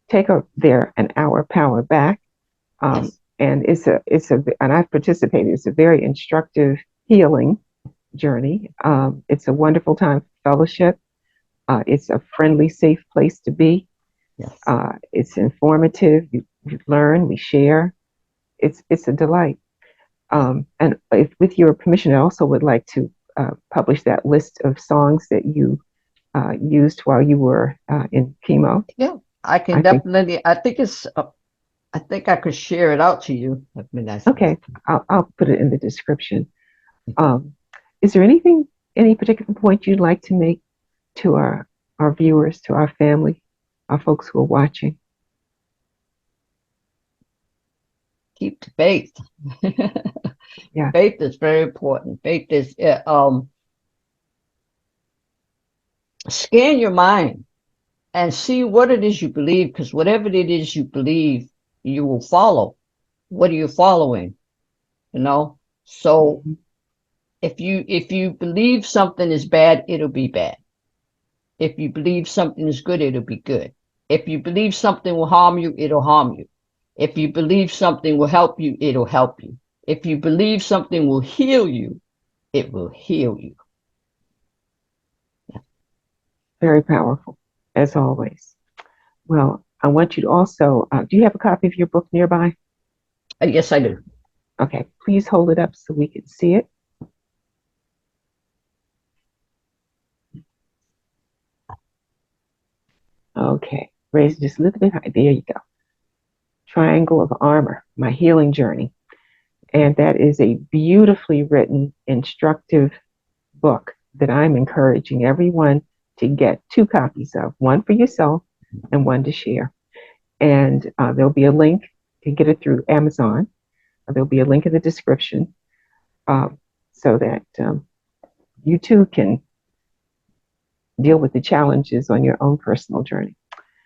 take an hour power back. Yes. And and I've participated. It's a very instructive healing journey. It's a wonderful time for fellowship. It's a friendly, safe place to be. Yes. It's informative. You learn, we share. It's a delight. And with your permission, I also would like to publish that list of songs that you used while you were in chemo. Yeah. I can I think, definitely. I think it's. I think I could share it out to you. I mean, that's okay, I'll put it in the description. Um, is there any particular point you'd like to make to our viewers, to our family, our folks who are watching? keep the faith. Yeah, Faith is very important. Faith is scan your mind and see what it is you believe, because whatever it is you believe, you will follow. What are you following? So mhm, if you believe something is bad, it'll be bad. If you believe something is good, it'll be good. If you believe something will harm you, it'll harm you. If you believe something will help you, it'll help you. If you believe something will heal you, it will heal you. very powerful, as always. Well, I want you to also, do you have a copy of your book nearby? Yes, I do. Okay, please hold it up so we can see it. Okay, raise it just a little bit high. There you go. Triangle of Armor, my healing journey. And that is a beautifully written, instructive book that I'm encouraging everyone to get 2 copies of, one for yourself and one to share. And there'll be a link to get it through Amazon. There'll be a link in the description uh, so that you too can deal with the challenges on your own personal journey.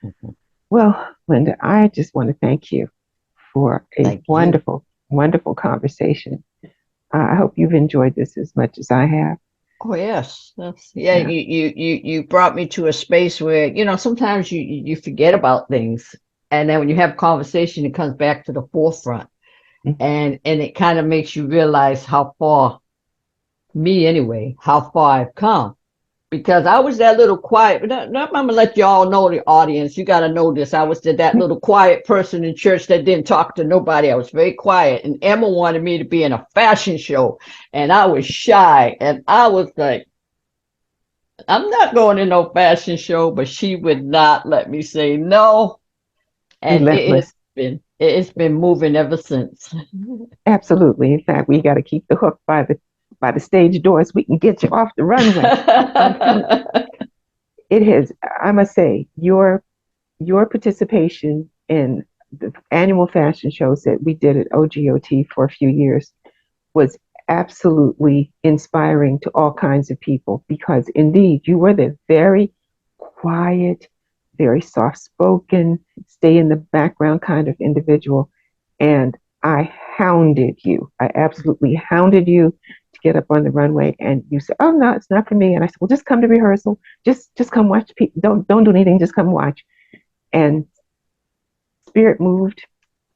Mm-hmm. Well, Linda, I just want to thank you for a wonderful, wonderful conversation. I hope you've enjoyed this as much as I have. Oh yes, yeah. You brought me to a space where sometimes you forget about things, and then when you have conversation, it comes back to the forefront, Mm-hmm. and it kind of makes you realize how far, me anyway, how far I've come. Because I was that little quiet, but I'm gonna let y'all know, the audience. You got to know this. I was that little quiet person in church that didn't talk to nobody. I was very quiet, and Emma wanted me to be in a fashion show, and I was shy, and I was like, I'm not going to no fashion show, but she would not let me say no, and Relentless. it's been moving ever since. Absolutely. In fact, we got to keep the hook by the stage doors. We can get you off the runway. I'm telling you, it has. I must say, your participation in the annual fashion shows that we did at OGOT for a few years was absolutely inspiring to all kinds of people because indeed you were the very quiet, very soft spoken, stay in the background kind of individual. And I hounded you. I absolutely hounded you to get up on the runway. And you said, "Oh no, it's not for me." And I said, "Well, just come to rehearsal. Just come watch. Don't do anything. Just come watch." And spirit moved.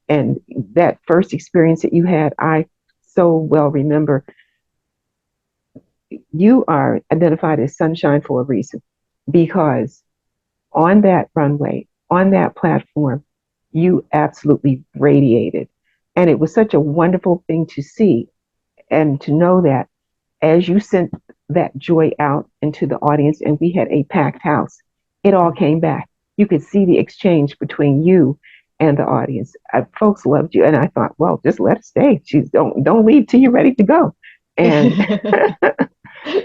And that first experience that you had, I so well remember. You are identified as sunshine for a reason because on that runway, on that platform, you absolutely radiated. And it was such a wonderful thing to see and to know that as you sent that joy out into the audience and we had a packed house, it all came back. You could see the exchange between you and the audience. Folks loved you. And I thought, well, just let her stay. She's don't leave till you're ready to go. And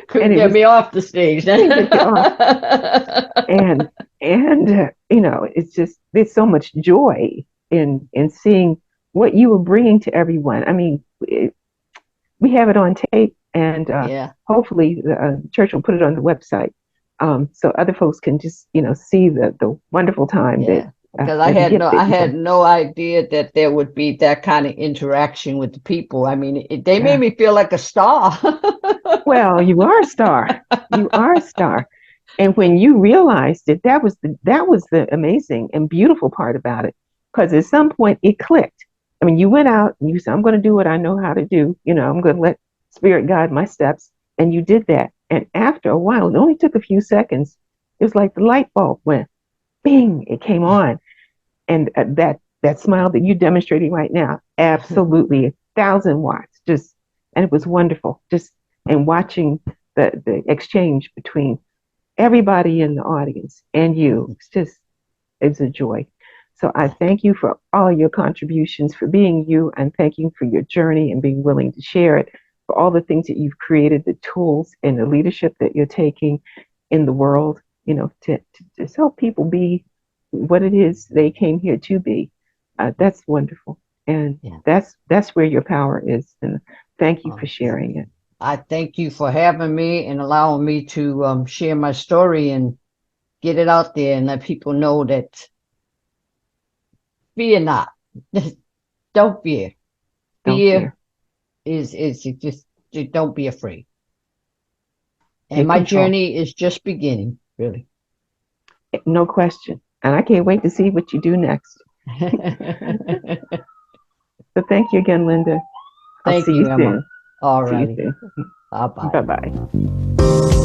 Couldn't and it get was me off the stage. couldn't get you off. And it's just there's so much joy in seeing what you were bringing to everyone. I mean, we have it on tape, and Yeah. hopefully the church will put it on the website, so other folks can just see the wonderful time Yeah. Because that gift I that you had bring. no idea that there would be that kind of interaction with the people. I mean, they made Yeah. me feel like a star. Well, you are a star. You are a star. And when you realized it, that was the amazing and beautiful part about it. Because at some point it clicked. I mean, you went out and you said, "I'm going to do what I know how to do. I'm going to let spirit guide my steps." And you did that. And after a while, it only took a few seconds. It was like the light bulb went, bing, it came on. And that smile that you demonstrating right now, absolutely 1,000 watts. And it was wonderful. And watching the exchange between everybody in the audience and you, it's a joy. So I thank you for all your contributions, for being you, and thank you for your journey and being willing to share it, for all the things that you've created, the tools and the leadership that you're taking in the world, to help people be what it is they came here to be. That's wonderful. And Yeah. that's where your power is. And thank you for Um, sharing it. I thank you for having me and allowing me to share my story and get it out there and let people know that fear not. Don't fear. Don't Fear fear. is just don't be afraid. And Take my control. journey is just beginning, really. No question. And I can't wait to see what you do next. So thank you again, Linda. I'll Thank see you you, Emma. soon. All See you righty. soon. Bye Bye bye. bye.